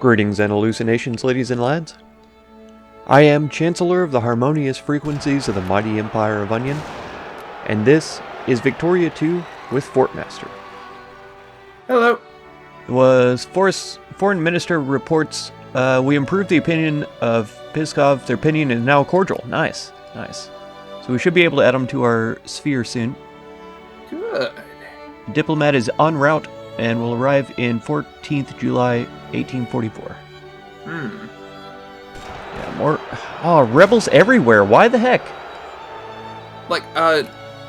Greetings and hallucinations, ladies and lads. I am Chancellor of the harmonious frequencies of the mighty Empire of Onion, and this is Victoria 2 with Fortmaster. Hello. Foreign Minister reports we improved the opinion of Piskov. Their opinion is now cordial. Nice. So we should be able to add them to our sphere soon. Good. Diplomat is en route and will arrive in 14th July 1844. Yeah, more... Oh, rebels everywhere. Why the heck?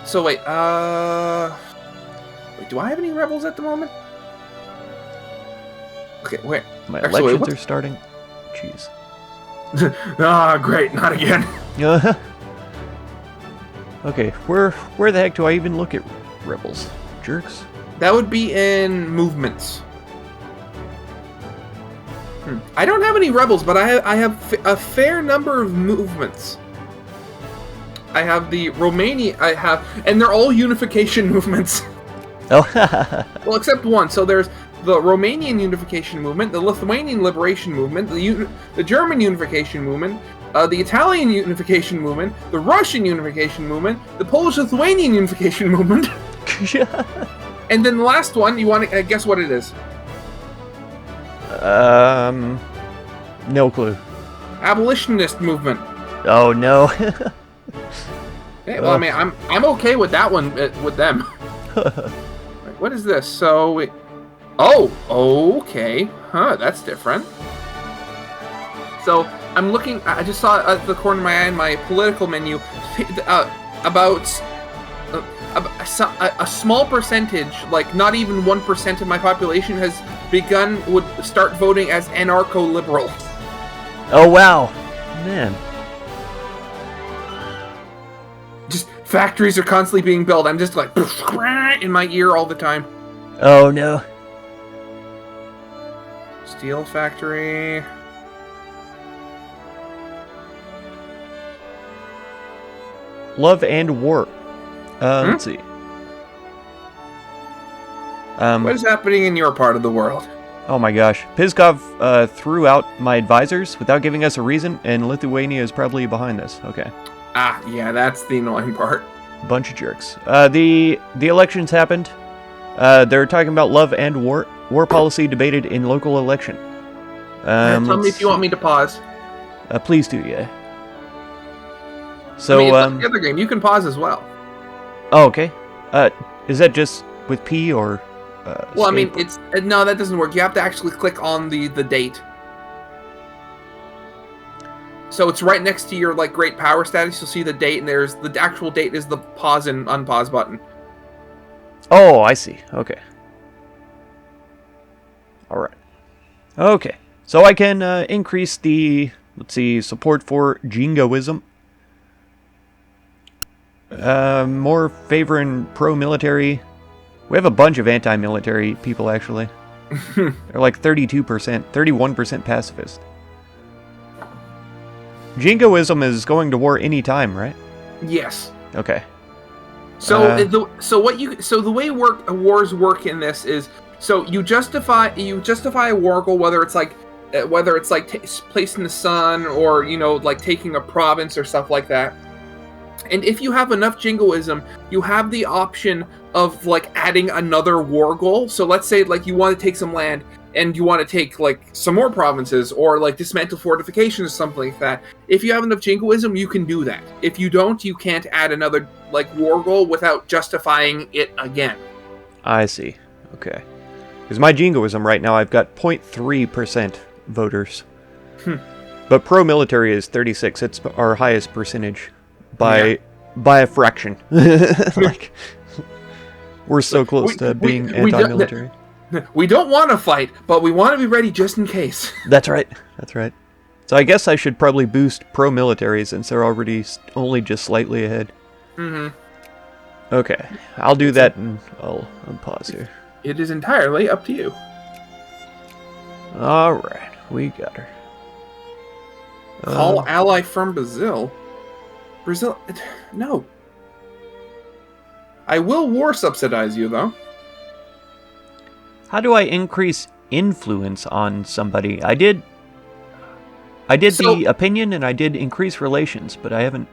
So wait, do I have any rebels at the moment? Okay, wait. My elections are starting. Jeez. Great, not again. Okay, where the heck do I even look at rebels? Jerks? That would be in movements. I don't have any rebels, but I have a fair number of movements. I have the Romania, and they're all unification movements. Oh. Well, except one. So there's the Romanian unification movement, the Lithuanian liberation movement, the German unification movement, the Italian unification movement, the Russian unification movement, the Polish-Lithuanian unification movement. And then the last one, you want to guess what it is? No clue. Abolitionist movement. Oh no. Okay, well, I mean, I'm okay with that one with them. What is this? So, oh, okay, that's different. So I'm looking. I just saw at the corner of my eye in my political menu about a small percentage, like not even 1% of my population, would start voting as anarcho-liberal. Oh wow, man. Just factories are constantly being built. I'm just like in my ear all the time. Oh no. Steel factory. Love and war. Let's see. What is happening in your part of the world? Oh my gosh. Piskov threw out my advisors without giving us a reason, and Lithuania is probably behind this. Okay. Yeah, that's the annoying part. Bunch of jerks. The elections happened. They're talking about love and war policy debated in local election. Tell me if you want me to pause. Please do, yeah. So, I mean, it's like the other game. You can pause as well. Oh, okay. Is that just with P or? Well, escape? I mean, no, that doesn't work. You have to actually click on the date. So it's right next to your great power status. You'll see the date, and there's the actual date is the pause and unpause button. Oh, I see. Okay. All right. Okay. So I can increase the support for jingoism. More favor in pro-military. We have a bunch of anti-military people, actually. They're like 32%, 31% pacifist. Jingoism is going to war anytime, right? Yes. Okay. So the way wars work in this is, so you justify a war goal, whether it's placing the sun or taking a province or stuff like that. And if you have enough jingoism, you have the option of adding another war goal. So let's say you want to take some land and you want to take some more provinces or dismantle fortifications or something like that. If you have enough jingoism, you can do that. If you don't, you can't add another war goal without justifying it again. I see. Okay. Because my jingoism right now, I've got 0.3% voters. But pro-military is 36. It's our highest percentage. By a fraction. We're so close to being anti-military. We don't want to fight, but we want to be ready just in case. That's right. So I guess I should probably boost pro-military since they're already only just slightly ahead. Okay, I'll do that and I'll unpause here. It is entirely up to you. Alright, we got her. Call ally from Brazil. Brazil, no. I will war subsidize you, though. How do I increase influence on somebody. I did the opinion, and I did increase relations, but I haven't.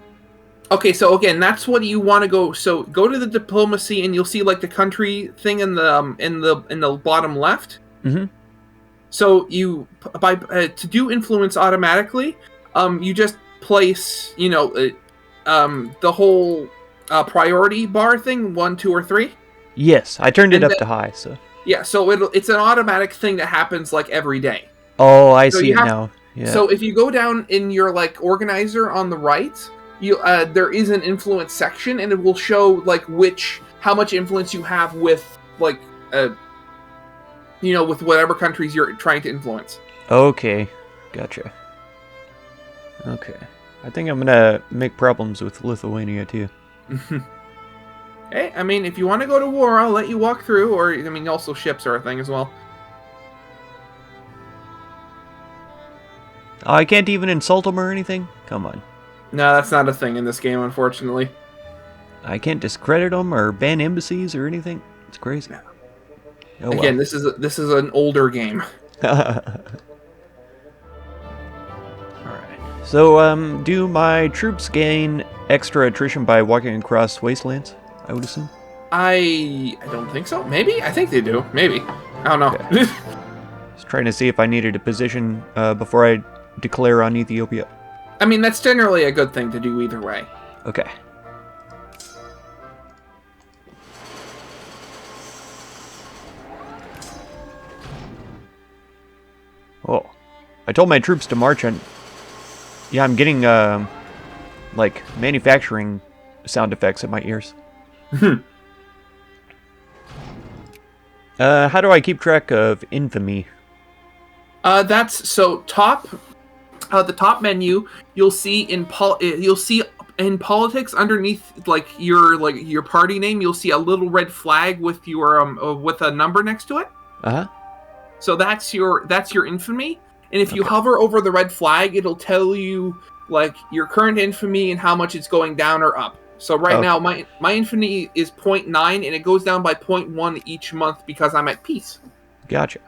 Okay, so again, that's what you want to go. So go to the diplomacy, and you'll see like the country thing in the bottom left. Mm-hmm. So you to do influence automatically, you just place the whole priority bar thing 1, 2, or 3. Yes, I turned it up to high. So yeah, so it's an automatic thing that happens like every day. Oh, I see it now. Yeah. So if you go down in your like organizer on the right, there is an influence section, and it will show like how much influence you have with like with whatever countries you're trying to influence. Okay, gotcha. Okay, I think I'm gonna make problems with Lithuania too. Hey, I mean, if you want to go to war, I'll let you walk through. Or I mean, also ships are a thing as well. Oh, I can't even insult them or anything? Come on. No, that's not a thing in this game, unfortunately. I can't discredit them or ban embassies or anything? It's crazy. Oh, well. Again, this is an older game. Alright. So, do my troops gain extra attrition by walking across wastelands, I would assume? I don't think so. Maybe? I think they do. Maybe. I don't know. Okay. Just trying to see if I needed a position before I declare on Ethiopia. I mean, that's generally a good thing to do either way. Okay. Oh. I told my troops to march, and yeah, I'm getting, like, manufacturing sound effects in my ears. How do I keep track of Infamy? That's so top. The top menu, you'll see in politics underneath like your party name, you'll see a little red flag with your with a number next to it. Uh-huh. So that's your infamy, and if you hover over the red flag, it'll tell you like your current infamy and how much it's going down or up. So right now my infamy is 0.9, and it goes down by 0.1 each month because I'm at peace. Gotcha.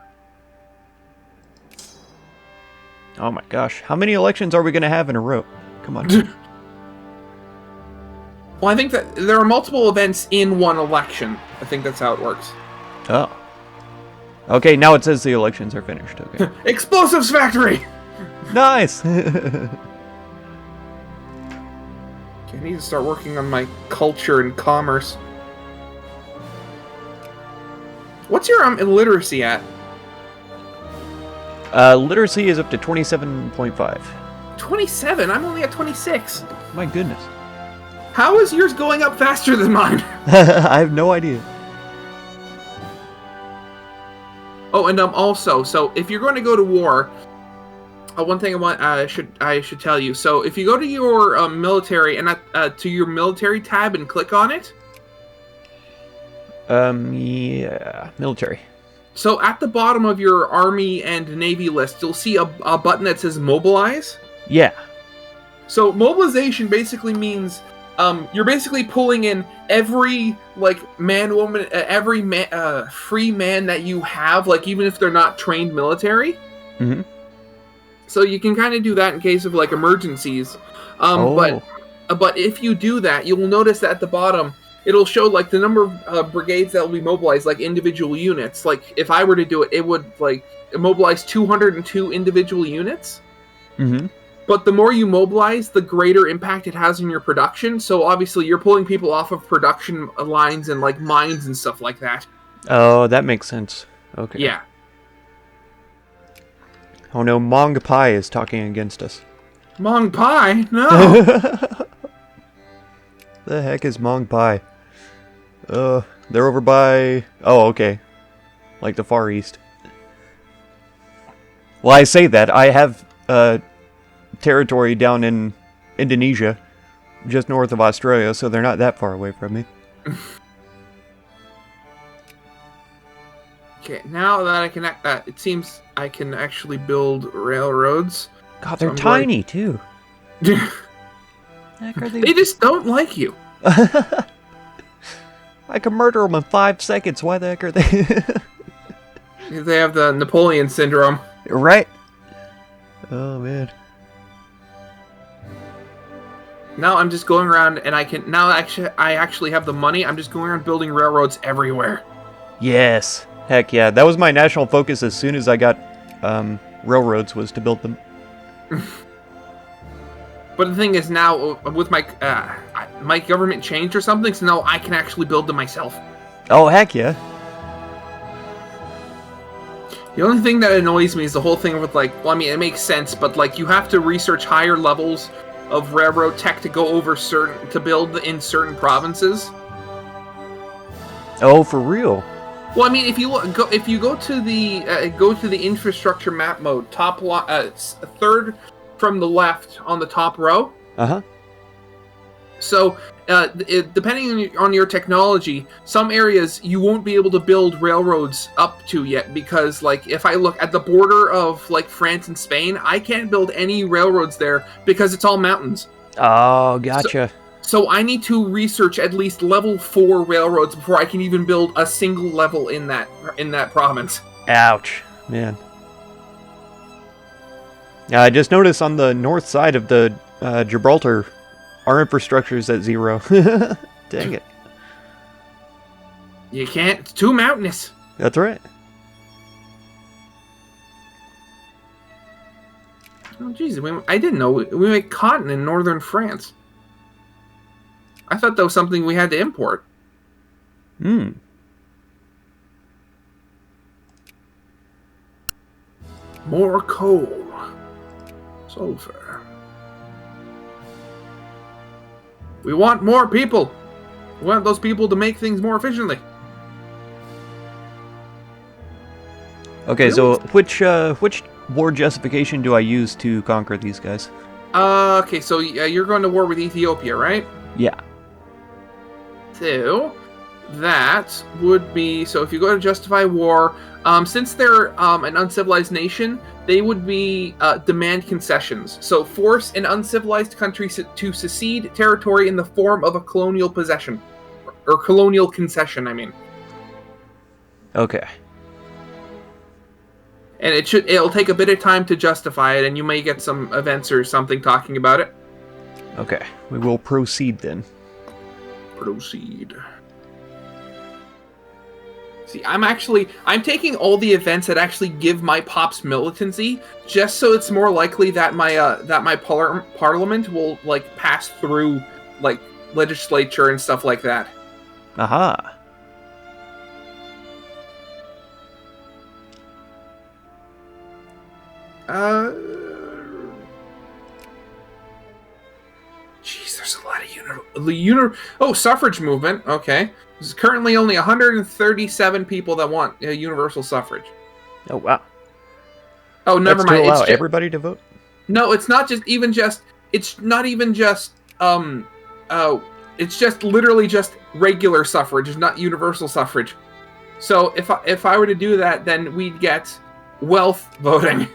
Oh my gosh. How many elections are we going to have in a row? Come on. Well, I think that there are multiple events in one election. I think that's how it works. Oh. Okay, now it says the elections are finished. Okay. Explosives factory! Nice! Okay, I need to start working on my culture and commerce. What's your illiteracy at? Literacy is up to 27.5. 27? I'm only at 26. My goodness. How is yours going up faster than mine? I have no idea. Oh, and also, so if you're going to go to war, one thing I should tell you. So if you go to your military and to your military tab and click on it. Yeah, military. So at the bottom of your Army and Navy list, you'll see a button that says Mobilize. Yeah. So mobilization basically means you're basically pulling in every man, woman, every free man that you have, like even if they're not trained military. Mm-hmm. So you can kind of do that in case of like emergencies. But if you do that, you will notice that at the bottom it'll show like the number of brigades that will be mobilized, like individual units. Like if I were to do it, it would like mobilize 202 individual units. Mm-hmm. But the more you mobilize, the greater impact it has in your production. So obviously you're pulling people off of production lines and like mines and stuff like that. Oh, that makes sense. Okay. Yeah. Oh no, Mong Pai is talking against us. Mong Pai? No! The heck is Mong Pai? They're over by... Oh, okay. Like the Far East. Well, I say that. I have territory down in Indonesia, just north of Australia, so they're not that far away from me. Okay, now that I can it seems I can actually build railroads. God, they're tiny, too. They just don't like you. I can murder them in 5 seconds. Why the heck are they... They have the Napoleon syndrome. Right? Oh, man. Now I'm just going around, and I actually have the money. I'm just going around building railroads everywhere. Yes. Heck yeah. That was my national focus as soon as I got railroads, was to build them. But the thing is, now with my government changed or something, so now I can actually build them myself. Oh, heck yeah. The only thing that annoys me is the whole thing with it makes sense, but you have to research higher levels of railroad tech to go over to build in certain provinces. Oh, for real? Well, I mean, if you go to the infrastructure map mode, third from the left on the top row. Uh-huh. So, depending on your technology, some areas you won't be able to build railroads up to yet because, if I look at the border of, France and Spain, I can't build any railroads there because it's all mountains. Oh, gotcha. So I need to research at least level 4 railroads before I can even build a single level in that province. Ouch, man. I just noticed on the north side of the Gibraltar, our infrastructure is at 0. Dang it. You can't. It's too mountainous. That's right. Oh, jeez. I didn't know. We make cotton in northern France. I thought that was something we had to import. Hmm. More coal. Sulfur. We want more people. We want those people to make things more efficiently. Okay, so which war justification do I use to conquer these guys? Okay, so you're going to war with Ethiopia, right? Yeah. So that would be, so if you go to justify war, since they're an uncivilized nation, they would be demand concessions. So force an uncivilized country to secede territory in the form of a colonial possession. Or colonial concession, I mean. Okay. And it'll take a bit of time to justify it, and you may get some events or something talking about it. Okay, we will proceed then. Proceed. See, I'm taking all the events that actually give my pops militancy, just so it's more likely that my parliament will pass through legislature and stuff like that. Aha. Jeez, there's a lot of suffrage movement. Okay, there's currently only 137 people that want universal suffrage. Oh wow. Oh, never That's mind. To allow everybody to vote? No, it's not just. It's not even just. It's just literally just regular suffrage. It's not universal suffrage. So if I were to do that, then we'd get wealth voting.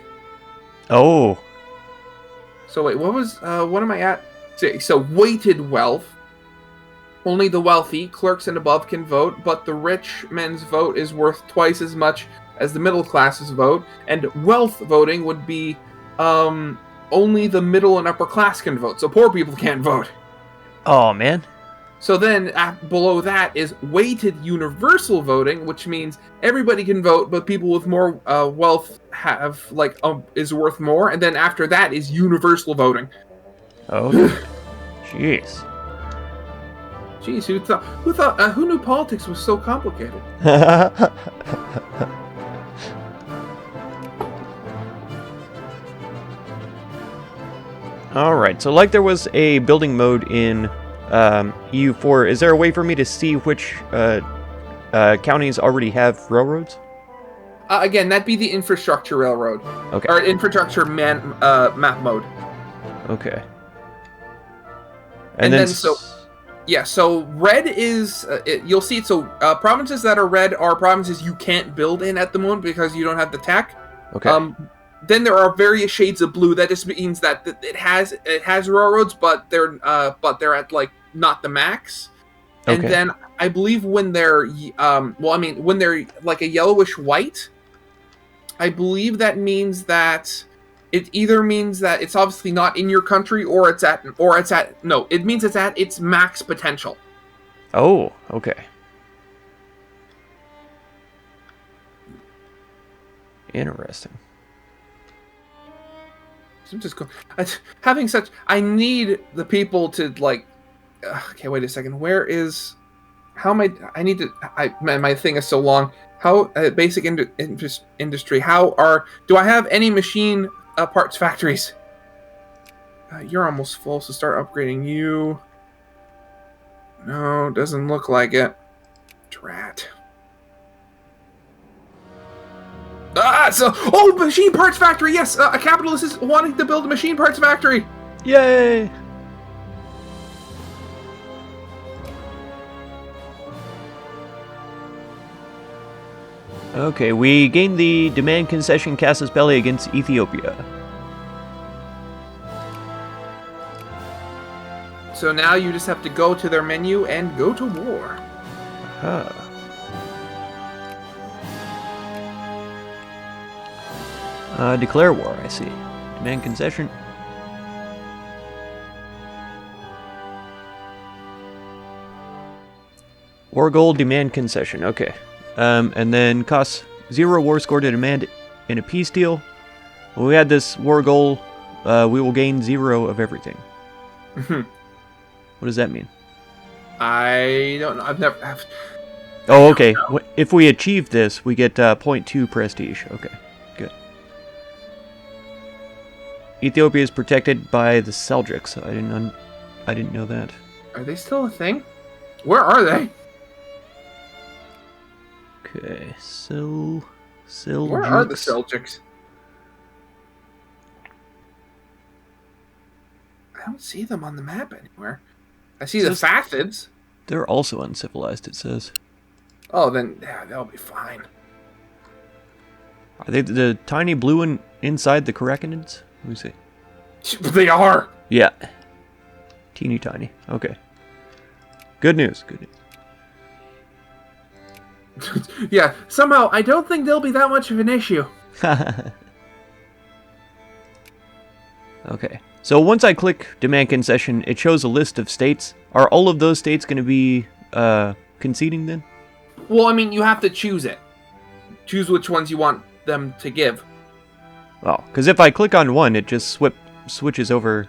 Oh. So wait, what am I at? So weighted wealth. Only the wealthy, clerks and above can vote, but the rich men's vote is worth twice as much as the middle class's vote. And wealth voting would be only the middle and upper class can vote, so poor people can't vote. Oh, man. So then below that is weighted universal voting, which means everybody can vote, but people with more wealth have is worth more. And then after that is universal voting. Oh, jeez. Jeez, who knew politics was so complicated? All right. So, there was a building mode in EU4. Is there a way for me to see which counties already have railroads? Again, that'd be the infrastructure railroad. Okay. Or infrastructure map mode. Okay. And then so red is you'll see it. So provinces that are red are provinces you can't build in at the moment because you don't have the tech. Okay. Then there are various shades of blue. That just means that it has railroads, but they're at not the max. And Okay. then I believe when they're when they're a yellowish white, I believe that means that it either means that it's obviously not in your country, or it's at no, it means it's at its max potential. Oh, okay. Interesting. So I'm just going having such. I need the people to like. Okay, wait a second. Where is? How am I? I need to. My thing is so long. How basic industry? How are? Do I have any machine parts factories? You're almost full, so start upgrading you. No, doesn't look like it. Drat. Machine parts factory. Yes, a capitalist is wanting to build a machine parts factory. Yay! Okay, we gained the demand concession casus belli against Ethiopia. So now you just have to go to their menu and go to war. Huh. Declare war, I see. Demand concession. War goal, demand concession, okay. And then costs 0 war score to demand in a peace deal. When we add this war goal, we will gain 0 of everything. What does that mean? I don't know. I've never... Oh, okay. If we achieve this, we get 0.2 prestige. Okay, good. Ethiopia is protected by the Seljuks. I didn't know that. Are they still a thing? Where are they? Okay, Where are the Seljuks? I don't see them on the map anywhere. I see the Fathids. They're also uncivilized, it says. Oh, then yeah, they'll be fine. Are they the tiny blue one inside the Karakanids? Let me see. They are! Yeah. Teeny tiny. Okay. Good news, good news. Yeah, somehow, I don't think they'll be that much of an issue. Okay. So once I click demand concession, it shows a list of states. Are all of those states going to be conceding then? Well, I mean, you have to choose it. Choose which ones you want them to give. Oh, because if I click on one, it just switches over.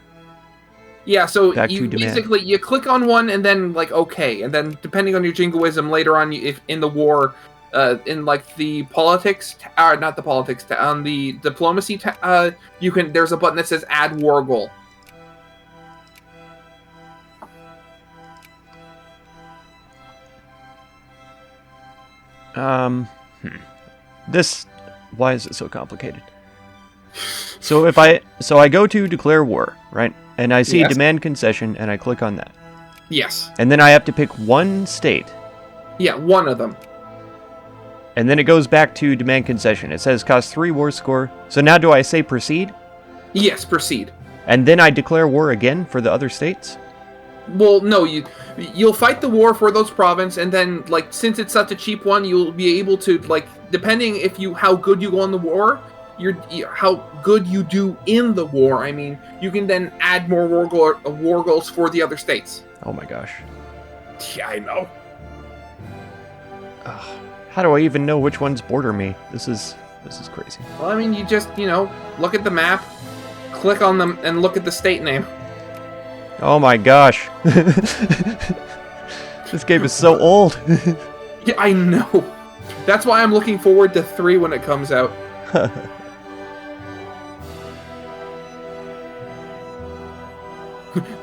Yeah, so back you to demand. basically you click on one and then like okay, and then depending on your jingoism later on, if in the war, in like the politics, not the politics, on the diplomacy, you can. There's a button that says add war goal. This, why is it so complicated? So if I go to declare war, right? And I see Yes. demand concession and I click on that. Yes. And then I have to pick one state. Yeah, one of them. And then it goes back to demand concession. It says cost 3 war score. So now do I say proceed? Yes, proceed. And then I declare war again for the other states? Well, no, you'll fight the war for those province, and then like since it's such a cheap one, you'll be able to like depending how good you go on the war, how good you do in the war. I mean, you can then add more war goals for the other states. Oh my gosh. Yeah, I know. How do I even know which ones border me? This is crazy. Well, I mean, you just look at the map, click on them, and look at the state name. Oh my gosh. This game is so old. Yeah, I know. That's why I'm looking forward to 3 when it comes out.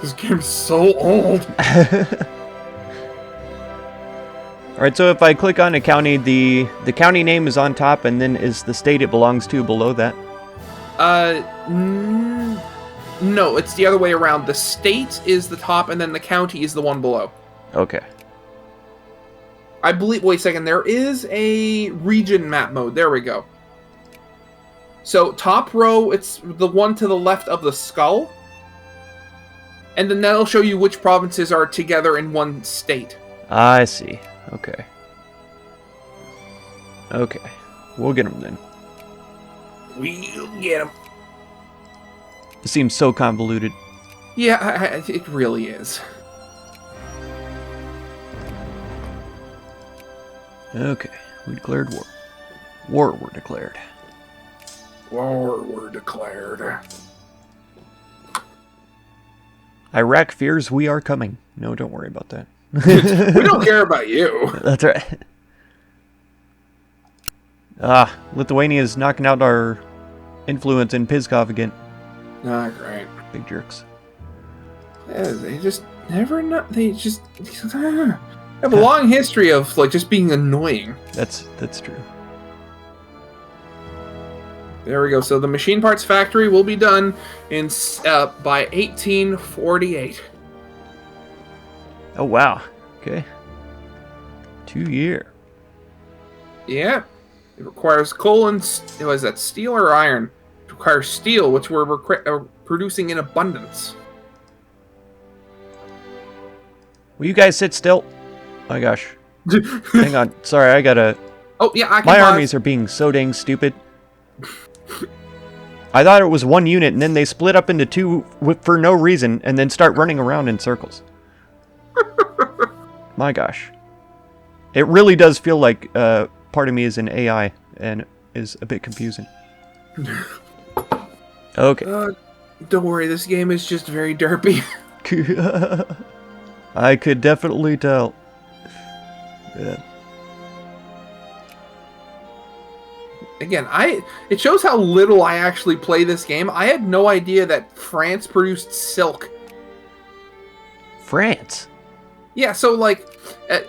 This game's so old. Alright, so if I click on a county, the county name is on top, and then is the state it belongs to below that? No, it's the other way around. The state is the top, and then the county is the one below. Okay. I believe... Wait a second. There is a region map mode. There we go. So, top row, it's the one to the left of the skull. And then that'll show you which provinces are together in one state. I see. Okay. Okay. We'll get them then. We'll get him. It seems so convoluted. Yeah, it really is. Okay, we declared war. War were declared. War were declared. Iraq fears we are coming. No, don't worry about that. We don't care about you. That's right. Lithuania's knocking out our influence in Pskov again. Ah, great. Big jerks. Yeah, they just never know. They just have a long history of like just being annoying. That's true. There we go. So the machine parts factory will be done in by 1848. Oh wow. Okay. 2 year. Yeah. It requires coal and was that steel or iron? It requires steel, which we're producing in abundance. Will you guys sit still? Oh my gosh. Hang on. Sorry, I gotta... Oh, yeah, I can My pause. armies are being so dang stupid. I thought it was one unit, and then they split up into two for no reason, and then start running around in circles. My gosh. It really does feel like part of me is an AI, and is a bit confusing. Okay. Don't worry, this game is just very derpy. I could definitely tell. Yeah. Again, it shows how little I actually play this game. I had no idea that France produced silk. France? Yeah, so like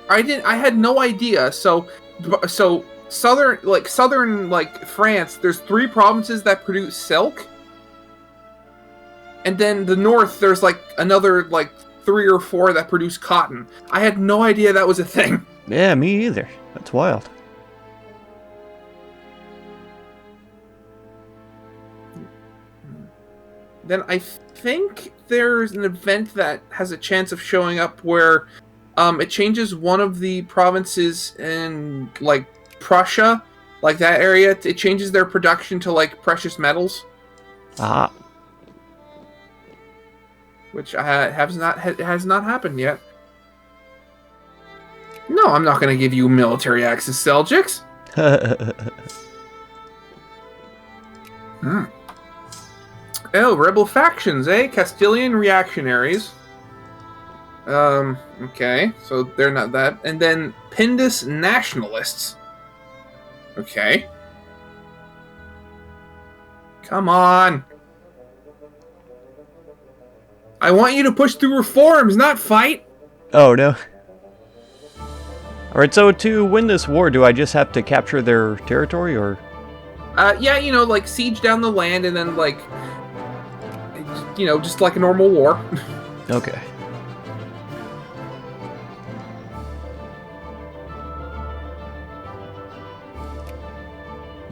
I had no idea. So southern France, there's 3 provinces that produce silk. And then the north there's like another 3 or 4 that produce cotton. I had no idea that was a thing. Yeah, me either. That's wild. Then I think there's an event that has a chance of showing up where it changes one of the provinces in Prussia, that area. It changes their production to precious metals. Ah. Which has not happened yet. No, I'm not going to give you military access, Seljuks. Oh, rebel factions, eh? Castilian reactionaries. Okay, so they're not that. And then Pindus nationalists. Okay. Come on. I want you to push through reforms, not fight. Oh, no. Alright, so to win this war, do I just have to capture their territory, or...? Yeah, siege down the land and then, just like a normal war. Okay.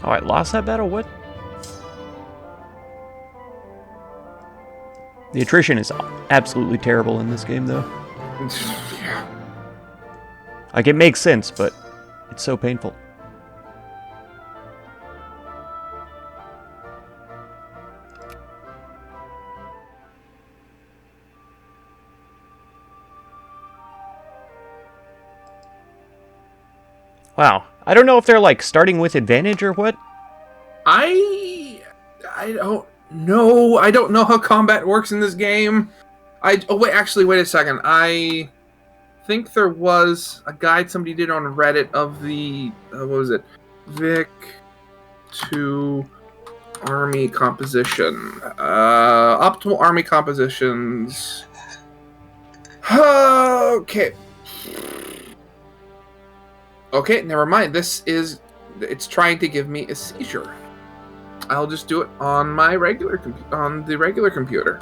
Oh, I lost that battle? What? The attrition is absolutely terrible in this game, though. Yeah. It makes sense, but it's so painful. Wow. I don't know if they're, starting with advantage or what. I don't know. I don't know how combat works in this game. Wait a second. I think there was a guide somebody did on Reddit of the, what was it? Vic to army composition. Optimal army compositions. Okay. Okay, never mind. It's trying to give me a seizure. I'll just do it on my regular computer.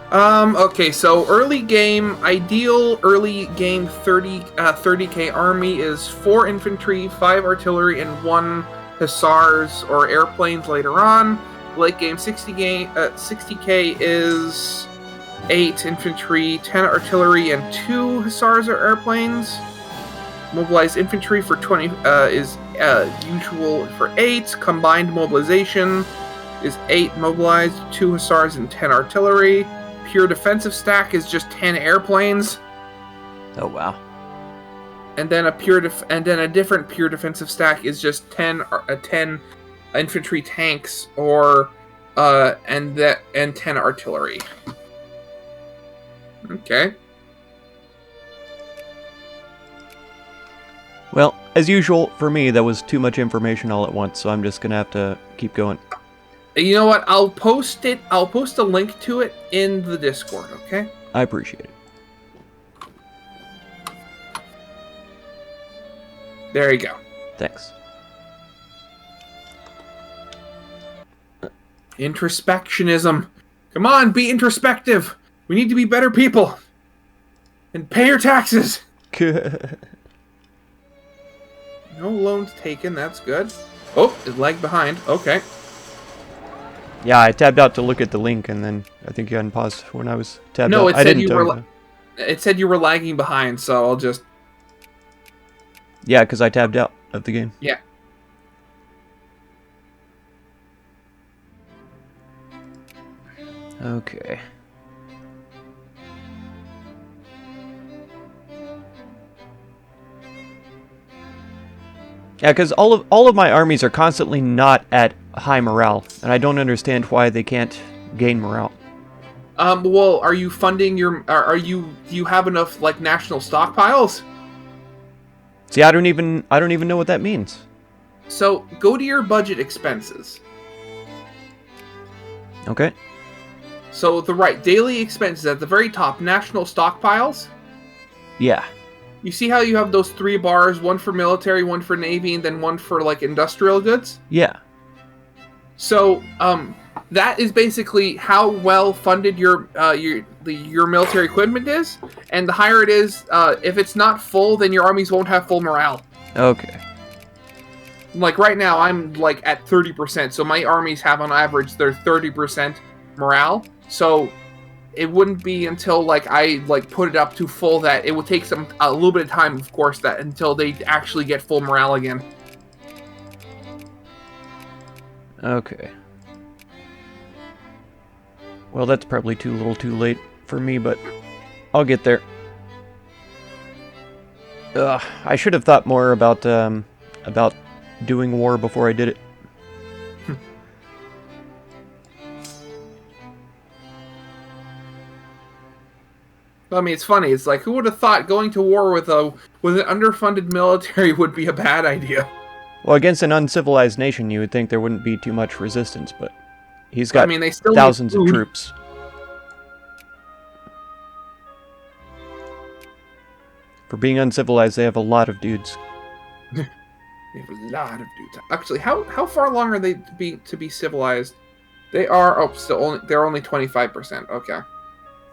Okay, so ideal early game 30k army is 4 infantry, 5 artillery, and 1 hussars or airplanes later on. Late game 60k is 8 infantry, 10 artillery, and 2 hussars or airplanes. Mobilized infantry for 20 is usual for 8. Combined mobilization is 8 mobilized, 2 hussars and 10 artillery. Pure defensive stack is just 10 airplanes. Oh wow. And then a different pure defensive stack is just 10 infantry tanks or and 10 artillery. Okay. Well, as usual, for me, that was too much information all at once, so I'm just gonna have to keep going. You know what? I'll post a link to it in the Discord, okay? I appreciate it. There you go. Thanks. Introspectionism. Come on, be introspective. We need to be better people. And pay your taxes. No loans taken, that's good. Oh, it lagged behind. Okay. Yeah, I tabbed out to look at the link, and then I think you unpaused when I was tabbed out. No, it I said didn't you tell were. you. It said you were lagging behind, so I'll just. Yeah, because I tabbed out of the game. Yeah. Okay. Yeah, because all of my armies are constantly not at high morale, and I don't understand why they can't gain morale. Well, are you funding your? Do you have enough like national stockpiles? See, I don't even know what that means. So go to your budget expenses. Okay. So daily expenses at the very top, national stockpiles. Yeah. You see how you have those 3 bars, one for military, one for navy, and then one for like industrial goods? Yeah. So, that is basically how well funded your military equipment is, and the higher it is, if it's not full, then your armies won't have full morale. Okay. Like right now, I'm like at 30%, so my armies have on average their 30% morale. So it wouldn't be until like I like put it up to full that it would take a little bit of time, of course, that until they actually get full morale again. Okay. Well, that's probably too little too late for me, but I'll get there. I should have thought more about doing war before I did it. I mean, it's funny. It's like, who would have thought going to war with an underfunded military would be a bad idea? Well, against an uncivilized nation, you would think there wouldn't be too much resistance, but he's got they still thousands of troops. For being uncivilized, they have a lot of dudes. They have a lot of dudes. Actually, how far along are they to be civilized? They are they're only 25%. Okay.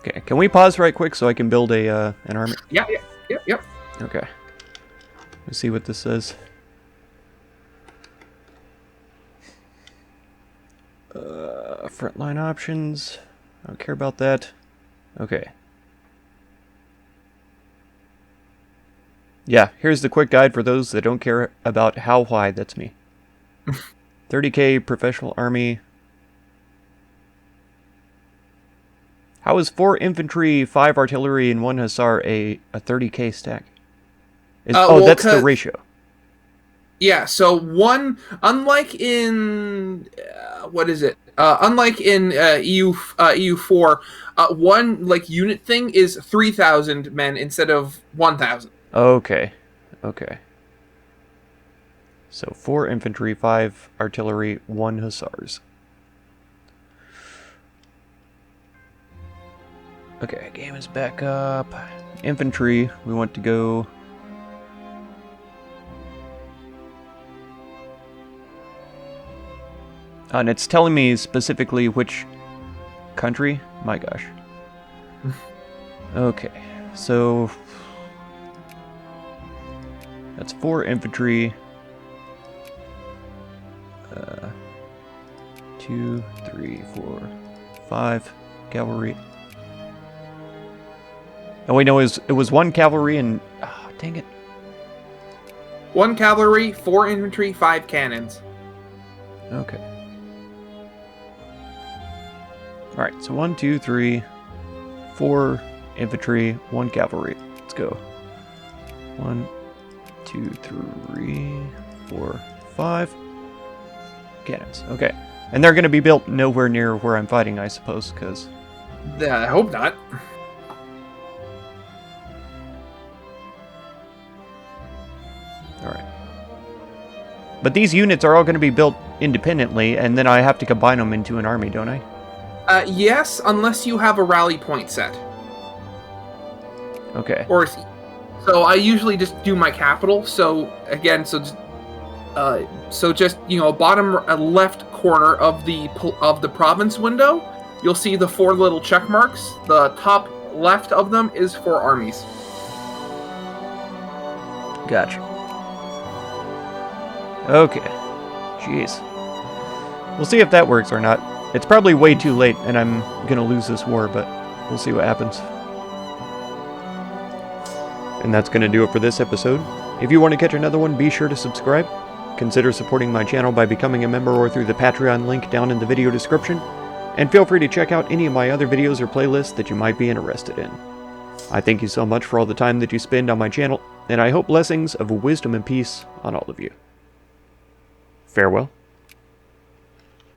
Okay, can we pause right quick so I can build an army? Yep. Okay. Let's see what this says. Frontline options. I don't care about that. Okay. Yeah, here's the quick guide for those that don't care about how high. That's me. 30k professional army. How is 4 infantry, 5 artillery, and 1 hussar a 30k stack? That's the ratio. Yeah, so unlike in unlike in EU4, one like unit thing is 3,000 men instead of 1,000. Okay. So 4 infantry, 5 artillery, 1 hussars. Okay, game is back up. Infantry, we want to go... and it's telling me specifically which country? My gosh. Okay, so... that's 4 infantry. 2, 3, 4, 5 cavalry. Oh wait, no, it was 1 cavalry and... oh, dang it. 1 cavalry, 4 infantry, 5 cannons. Okay. Alright, so 1, 2, 3, 4 infantry, 1 cavalry. Let's go. 1, 2, 3, 4, 5 cannons. Okay. And they're going to be built nowhere near where I'm fighting, I suppose, because... I hope not. Alright. But these units are all going to be built independently, and then I have to combine them into an army, don't I? Yes, unless you have a rally point set. Okay. Or so I usually just do my capital. So again, so just bottom left corner of the province window, you'll see the 4 little check marks. The top left of them is for armies. Gotcha. Okay. Jeez. We'll see if that works or not. It's probably way too late, and I'm gonna lose this war, but we'll see what happens. And that's gonna do it for this episode. If you want to catch another one, be sure to subscribe. Consider supporting my channel by becoming a member or through the Patreon link down in the video description. And feel free to check out any of my other videos or playlists that you might be interested in. I thank you so much for all the time that you spend on my channel, and I hope blessings of wisdom and peace on all of you. Farewell.